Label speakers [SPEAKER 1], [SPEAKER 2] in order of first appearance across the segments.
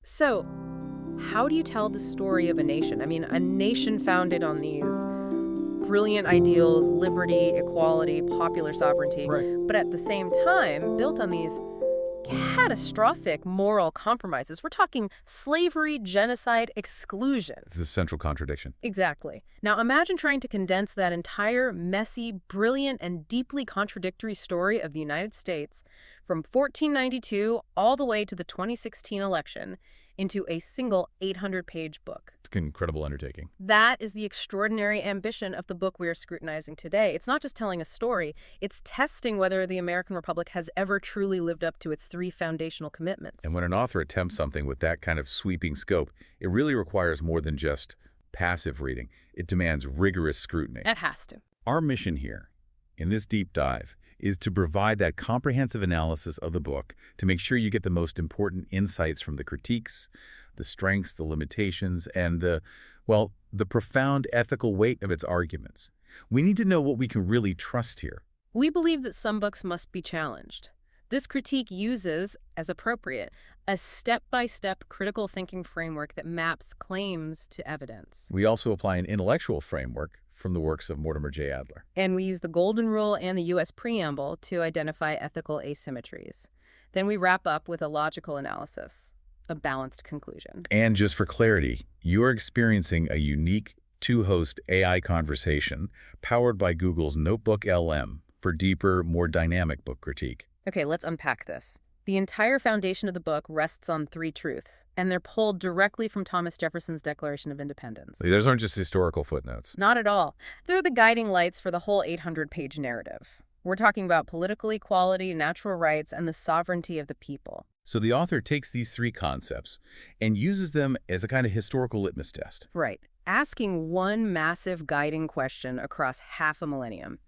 [SPEAKER 1] So, how do you tell the story of a nation? I mean, a nation founded on these brilliant ideals, liberty, equality, popular sovereignty,
[SPEAKER 2] Right.
[SPEAKER 1] but at the same time, built on these catastrophic moral compromises. We're talking slavery, genocide, exclusion.
[SPEAKER 2] It's the central contradiction.
[SPEAKER 1] Exactly. Now imagine trying to condense that entire messy, brilliant, and deeply contradictory story of the United States from 1492 all the way to the 2016 election into a single 800-page book.
[SPEAKER 2] It's an incredible undertaking.
[SPEAKER 1] That is the extraordinary ambition of the book we are scrutinizing today. It's not just telling a story, it's testing whether the American Republic has ever truly lived up to its three foundational commitments.
[SPEAKER 2] And when an author attempts something with that kind of sweeping scope, it really requires more than just passive reading. It demands rigorous scrutiny.
[SPEAKER 1] It has to.
[SPEAKER 2] Our mission here, in this deep dive, is to provide that comprehensive analysis of the book to make sure you get the most important insights from the critiques, the strengths, the limitations, and the profound ethical weight of its arguments. We need to know what we can really trust here.
[SPEAKER 1] We believe that some books must be challenged. This critique uses, as appropriate, a step-by-step critical thinking framework that maps claims to evidence.
[SPEAKER 2] We also apply an intellectual framework from the works of Mortimer J. Adler.
[SPEAKER 1] And we use the Golden Rule and the U.S. Preamble to identify ethical asymmetries. Then we wrap up with a logical analysis, a balanced conclusion.
[SPEAKER 2] And just for clarity, you are experiencing a unique two-host AI conversation powered by Google's Notebook LM for deeper, more dynamic book critique.
[SPEAKER 1] Okay, let's unpack this. The entire foundation of the book rests on three truths, and they're pulled directly from Thomas Jefferson's Declaration of Independence.
[SPEAKER 2] Those aren't just historical footnotes.
[SPEAKER 1] Not at all. They're the guiding lights for the whole 800-page narrative. We're talking about political equality, natural rights, and the sovereignty of the people.
[SPEAKER 2] So the author takes these three concepts and uses them as a kind of historical litmus test.
[SPEAKER 1] Right. Asking one massive guiding question across half a millennium.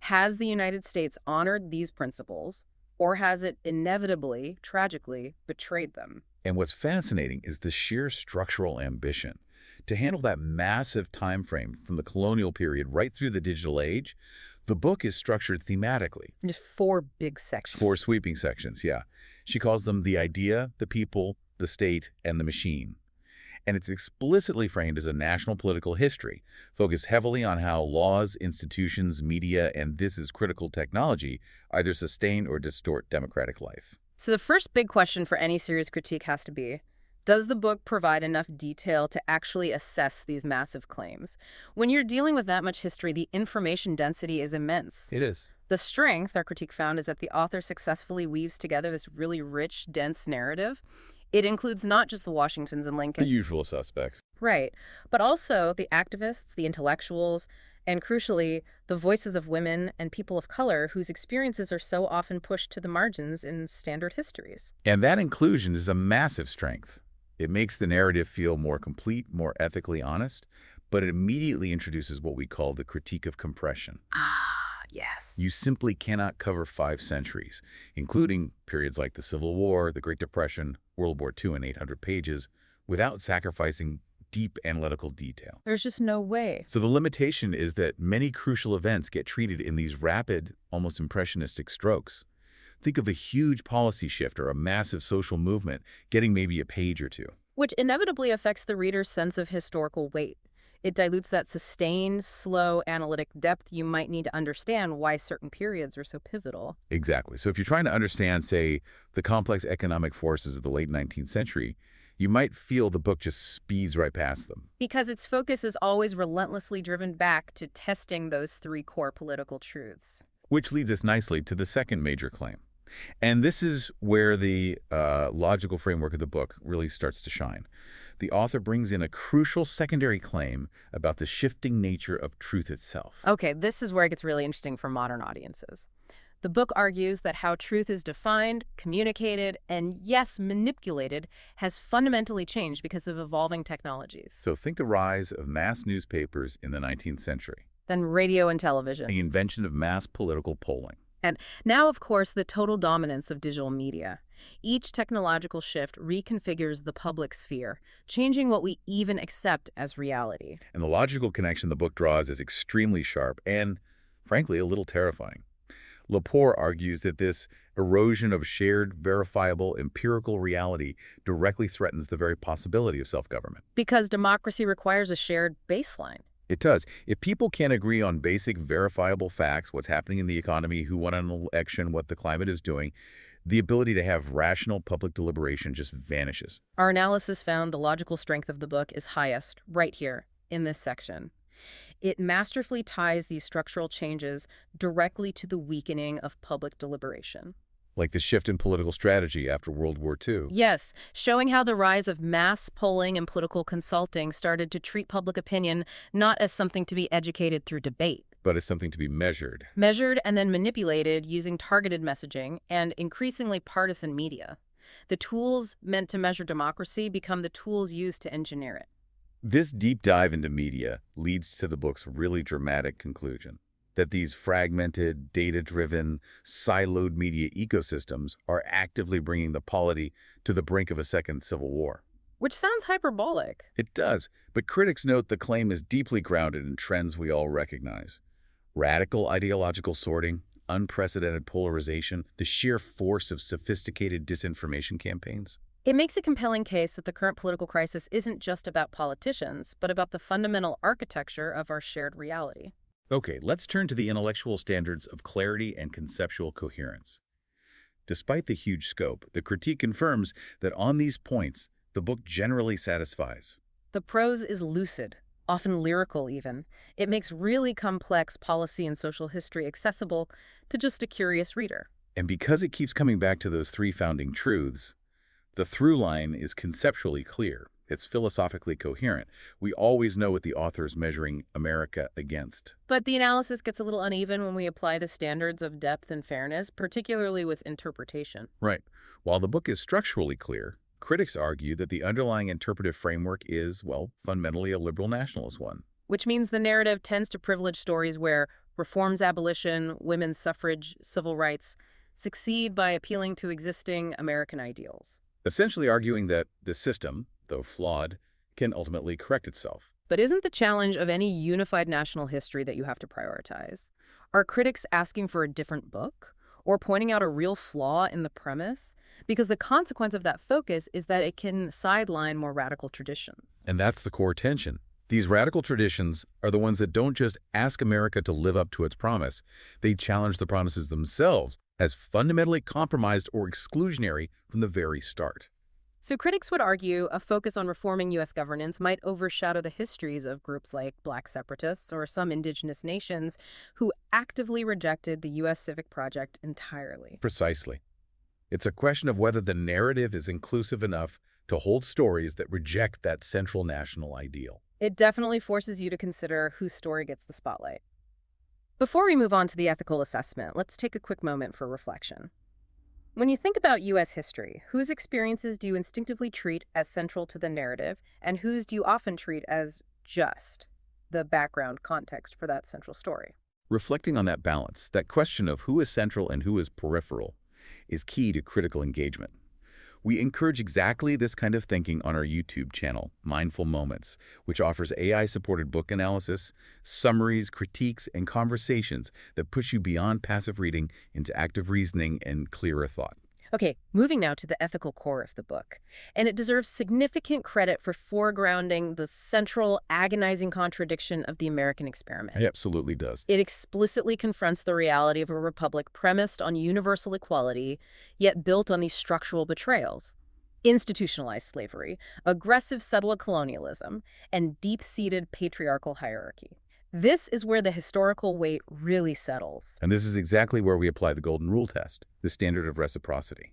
[SPEAKER 1] Has the United States honored these principles, or has it inevitably, tragically, betrayed them?
[SPEAKER 2] And what's fascinating is the sheer structural ambition. To handle that massive time frame from the colonial period right through the digital age, the book is structured thematically.
[SPEAKER 1] Just four big sections.
[SPEAKER 2] Four sweeping sections, yeah. She calls them the idea, the people, the state, and the machine. And it's explicitly framed as a national political history, focused heavily on how laws, institutions, media, and this is critical technology either sustain or distort democratic life.
[SPEAKER 1] So the first big question for any serious critique has to be, does the book provide enough detail to actually assess these massive claims? When you're dealing with that much history, the information density is immense.
[SPEAKER 2] It is.
[SPEAKER 1] The strength, our critique found, is that the author successfully weaves together this really rich, dense narrative. It includes not just the Washingtons and Lincoln.
[SPEAKER 2] The usual suspects.
[SPEAKER 1] Right, but also the activists, the intellectuals, and crucially, the voices of women and people of color whose experiences are so often pushed to the margins in standard histories.
[SPEAKER 2] And that inclusion is a massive strength. It makes the narrative feel more complete, more ethically honest, but it immediately introduces what we call the critique of compression.
[SPEAKER 1] Yes.
[SPEAKER 2] You simply cannot cover 5 centuries, including periods like the Civil War, the Great Depression, World War II in 800 pages, without sacrificing deep analytical detail.
[SPEAKER 1] There's just no way.
[SPEAKER 2] So the limitation is that many crucial events get treated in these rapid, almost impressionistic strokes. Think of a huge policy shift or a massive social movement getting maybe a page or two.
[SPEAKER 1] Which inevitably affects the reader's sense of historical weight. It dilutes that sustained, slow, analytic depth you might need to understand why certain periods are so pivotal.
[SPEAKER 2] Exactly. So if you're trying to understand, say, the complex economic forces of the late 19th century, you might feel the book just speeds right past them.
[SPEAKER 1] Because its focus is always relentlessly driven back to testing those three core political truths.
[SPEAKER 2] Which leads us nicely to the second major claim. And this is where the logical framework of the book really starts to shine. The author brings in a crucial secondary claim about the shifting nature of truth itself.
[SPEAKER 1] Okay, this is where it gets really interesting for modern audiences. The book argues that how truth is defined, communicated, and yes, manipulated, has fundamentally changed because of evolving technologies.
[SPEAKER 2] So think the rise of mass newspapers in the 19th century.
[SPEAKER 1] Then radio and television.
[SPEAKER 2] The invention of mass political polling.
[SPEAKER 1] And now, of course, the total dominance of digital media. Each technological shift reconfigures the public sphere, changing what we even accept as reality.
[SPEAKER 2] And the logical connection the book draws is extremely sharp and, frankly, a little terrifying. Lepore argues that this erosion of shared, verifiable, empirical reality directly threatens the very possibility of self-government.
[SPEAKER 1] Because democracy requires a shared baseline.
[SPEAKER 2] It does. If people can't agree on basic, verifiable facts, what's happening in the economy, who won an election, what the climate is doing, the ability to have rational public deliberation just vanishes.
[SPEAKER 1] Our analysis found the logical strength of the book is highest right here in this section. It masterfully ties these structural changes directly to the weakening of public deliberation.
[SPEAKER 2] Like the shift in political strategy after World War II.
[SPEAKER 1] Yes, showing how the rise of mass polling and political consulting started to treat public opinion not as something to be educated through debate,
[SPEAKER 2] But as something to be measured.
[SPEAKER 1] measured and then manipulated using targeted messaging and increasingly partisan media. The tools meant to measure democracy become the tools used to engineer it.
[SPEAKER 2] This deep dive into media leads to the book's really dramatic conclusion that these fragmented, data-driven, siloed media ecosystems are actively bringing the polity to the brink of a second civil war.
[SPEAKER 1] Which sounds hyperbolic.
[SPEAKER 2] It does, but critics note the claim is deeply grounded in trends we all recognize. Radical ideological sorting, unprecedented polarization, the sheer force of sophisticated disinformation campaigns.
[SPEAKER 1] It makes a compelling case that the current political crisis isn't just about politicians, but about the fundamental architecture of our shared reality.
[SPEAKER 2] Okay, let's turn to the intellectual standards of clarity and conceptual coherence. Despite the huge scope, the critique confirms that on these points, the book generally satisfies.
[SPEAKER 1] The prose is lucid, often lyrical even. It makes really complex policy and social history accessible to just a curious reader.
[SPEAKER 2] And because it keeps coming back to those three founding truths, the through line is conceptually clear. It's philosophically coherent. We always know what the author is measuring America against.
[SPEAKER 1] But the analysis gets a little uneven when we apply the standards of depth and fairness, particularly with interpretation.
[SPEAKER 2] Right. While the book is structurally clear, critics argue that the underlying interpretive framework is, well, fundamentally a liberal-nationalist one.
[SPEAKER 1] Which means the narrative tends to privilege stories where reforms, abolition, women's suffrage, civil rights succeed by appealing to existing American ideals.
[SPEAKER 2] Essentially arguing that the system, though flawed, can ultimately correct itself.
[SPEAKER 1] But isn't the challenge of any unified national history that you have to prioritize? Are critics asking for a different book? Or pointing out a real flaw in the premise? Because the consequence of that focus is that it can sideline more radical traditions.
[SPEAKER 2] And that's the core tension. These radical traditions are the ones that don't just ask America to live up to its promise. They challenge the promises themselves as fundamentally compromised or exclusionary from the very start.
[SPEAKER 1] So critics would argue a focus on reforming U.S. governance might overshadow the histories of groups like Black separatists or some indigenous nations who actively rejected the U.S. civic project entirely.
[SPEAKER 2] Precisely. It's a question of whether the narrative is inclusive enough to hold stories that reject that central national ideal.
[SPEAKER 1] It definitely forces you to consider whose story gets the spotlight. Before we move on to the ethical assessment, let's take a quick moment for reflection. When you think about U.S. history, whose experiences do you instinctively treat as central to the narrative, and whose do you often treat as just the background context for that central story?
[SPEAKER 2] Reflecting on that balance, that question of who is central and who is peripheral, is key to critical engagement. We encourage exactly this kind of thinking on our YouTube channel, Mindful Moments, which offers AI-supported book analysis, summaries, critiques, and conversations that push you beyond passive reading into active reasoning and clearer thought.
[SPEAKER 1] Okay, moving now to the ethical core of the book. And it deserves significant credit for foregrounding the central, agonizing contradiction of the American experiment.
[SPEAKER 2] It absolutely does.
[SPEAKER 1] It explicitly confronts the reality of a republic premised on universal equality, yet built on these structural betrayals. Institutionalized slavery, aggressive settler colonialism, and deep-seated patriarchal hierarchy. This is where the historical weight really settles.
[SPEAKER 2] And this is exactly where we apply the Golden Rule test, the standard of reciprocity.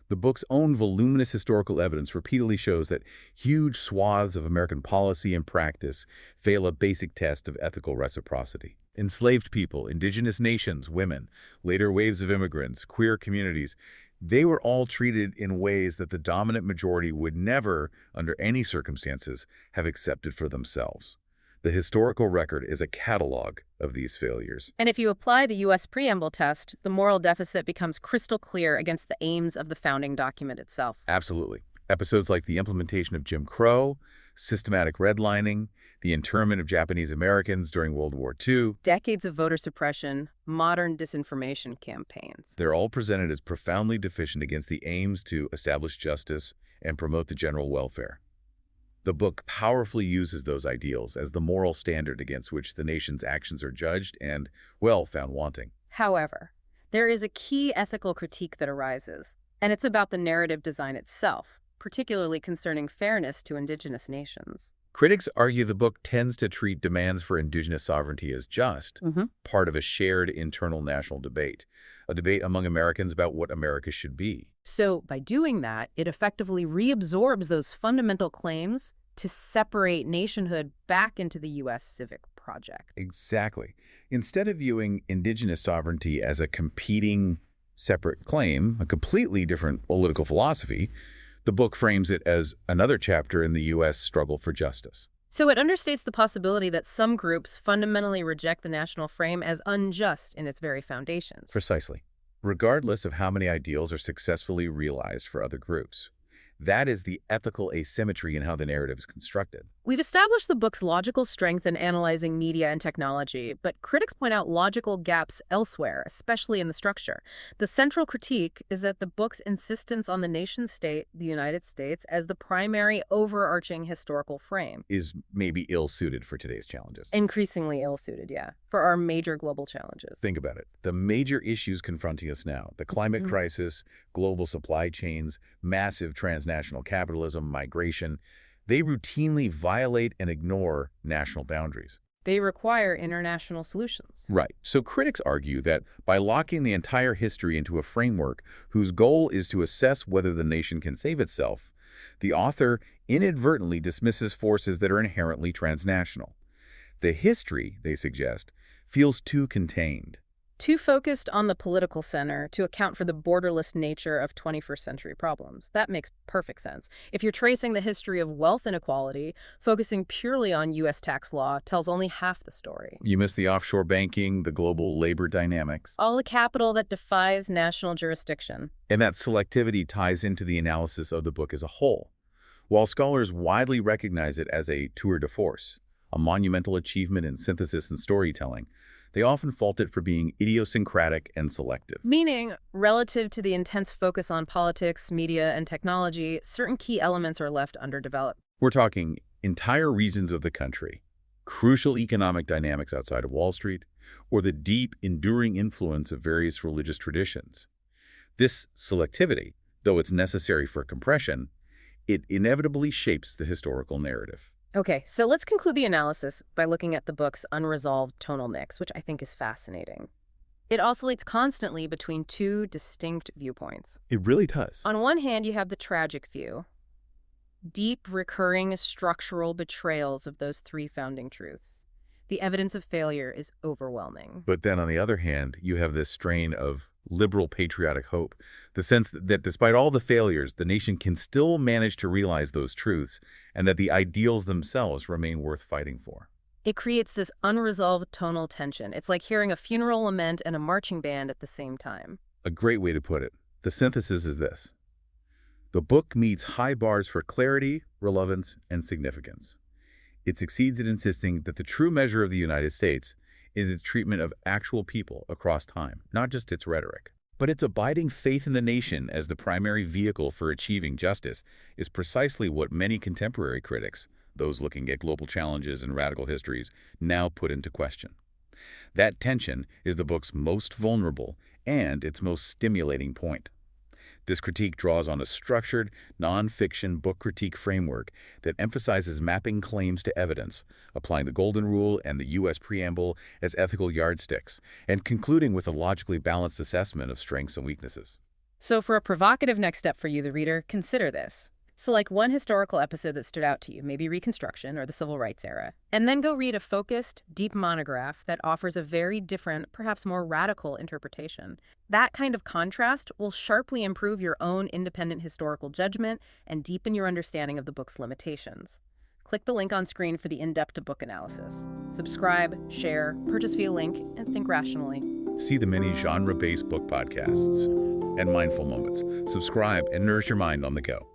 [SPEAKER 2] The book's own voluminous historical evidence repeatedly shows that huge swaths of American policy and practice fail a basic test of ethical reciprocity. Enslaved people, indigenous nations, women, later waves of immigrants, queer communities, they were all treated in ways that the dominant majority would never, under any circumstances, have accepted for themselves. The historical record is a catalog of these failures.
[SPEAKER 1] And if you apply the U.S. preamble test, the moral deficit becomes crystal clear against the aims of the founding document itself.
[SPEAKER 2] Absolutely. Episodes like the implementation of Jim Crow, systematic redlining, the internment of Japanese Americans during World War II,
[SPEAKER 1] Decades of voter suppression, modern disinformation campaigns.
[SPEAKER 2] they're all presented as profoundly deficient against the aims to establish justice and promote the general welfare. The book powerfully uses those ideals as the moral standard against which the nation's actions are judged and, well, found wanting.
[SPEAKER 1] However, there is a key ethical critique that arises, and it's about the narrative design itself, particularly concerning fairness to Indigenous nations.
[SPEAKER 2] Critics argue the book tends to treat demands for Indigenous sovereignty as just, part of a shared internal national debate, a debate among Americans about what America should be.
[SPEAKER 1] So by doing that, it effectively reabsorbs those fundamental claims to separate nationhood back into the U.S. civic project.
[SPEAKER 2] Exactly. Instead of viewing Indigenous sovereignty as a competing, separate claim, a completely different political philosophy, the book frames it as another chapter in the U.S. struggle for justice.
[SPEAKER 1] So it understates the possibility that some groups fundamentally reject the national frame as unjust in its very foundations.
[SPEAKER 2] Precisely. Regardless of how many ideals are successfully realized for other groups. That is the ethical asymmetry in how the narrative is constructed.
[SPEAKER 1] We've established the book's logical strength in analyzing media and technology, but critics point out logical gaps elsewhere, especially in the structure. The central critique is that the book's insistence on the nation-state, the United States, as the primary overarching historical frame
[SPEAKER 2] Is maybe ill-suited for today's challenges.
[SPEAKER 1] increasingly ill-suited, for our major global challenges.
[SPEAKER 2] Think about it. The major issues confronting us now, the climate crisis, global supply chains, massive transnational capitalism, migration, they routinely violate and ignore national boundaries.
[SPEAKER 1] They require international solutions.
[SPEAKER 2] Right. So critics argue that by locking the entire history into a framework whose goal is to assess whether the nation can save itself, the author inadvertently dismisses forces that are inherently transnational. The history, they suggest, feels too contained.
[SPEAKER 1] Too focused on the political center to account for the borderless nature of 21st century problems. That makes perfect sense. If you're tracing the history of wealth inequality, focusing purely on U.S. tax law tells only half the story.
[SPEAKER 2] You miss the offshore banking, the global labor dynamics.
[SPEAKER 1] All the capital that defies national jurisdiction.
[SPEAKER 2] And that selectivity ties into the analysis of the book as a whole. While scholars widely recognize it as a tour de force, a monumental achievement in synthesis and storytelling, they often fault it for being idiosyncratic and selective.
[SPEAKER 1] Meaning, relative to the intense focus on politics, media, and technology, certain key elements are left underdeveloped.
[SPEAKER 2] We're talking entire regions of the country, crucial economic dynamics outside of Wall Street, or the deep, enduring influence of various religious traditions. This selectivity, though it's necessary for compression, it inevitably shapes the historical narrative.
[SPEAKER 1] Okay, so let's conclude the analysis by looking at the book's unresolved tonal mix, which I think is fascinating. It oscillates constantly between two distinct viewpoints.
[SPEAKER 2] It really does.
[SPEAKER 1] On one hand, you have the tragic view, deep, recurring structural betrayals of those three founding truths. The evidence of failure is overwhelming.
[SPEAKER 2] But then on the other hand, you have this strain of liberal patriotic hope, the sense that despite all the failures, the nation can still manage to realize those truths and that the ideals themselves remain worth fighting for.
[SPEAKER 1] It creates this unresolved tonal tension. It's like hearing a funeral lament and a marching band at the same time.
[SPEAKER 2] A great way to put it. The synthesis is this. The book meets high bars for clarity, relevance, and significance. It succeeds at insisting that the true measure of the United States is its treatment of actual people across time, not just its rhetoric. But its abiding faith in the nation as the primary vehicle for achieving justice is precisely what many contemporary critics, those looking at global challenges and radical histories, now put into question. That tension is the book's most vulnerable and its most stimulating point. This critique draws on a structured, nonfiction book critique framework that emphasizes mapping claims to evidence, applying the Golden Rule and the U.S. preamble as ethical yardsticks, and concluding with a logically balanced assessment of strengths and weaknesses.
[SPEAKER 1] So for a provocative next step for you, the reader, consider this. Select one historical episode that stood out to you, maybe Reconstruction or the Civil Rights era, and then go read a focused, deep monograph that offers a very different, perhaps more radical interpretation. That kind of contrast will sharply improve your own independent historical judgment and deepen your understanding of the book's limitations. Click the link on screen for the in-depth book analysis. Subscribe, share, purchase via link, and think rationally.
[SPEAKER 2] See the many genre-based book podcasts and mindful moments. Subscribe and nourish your mind on the go.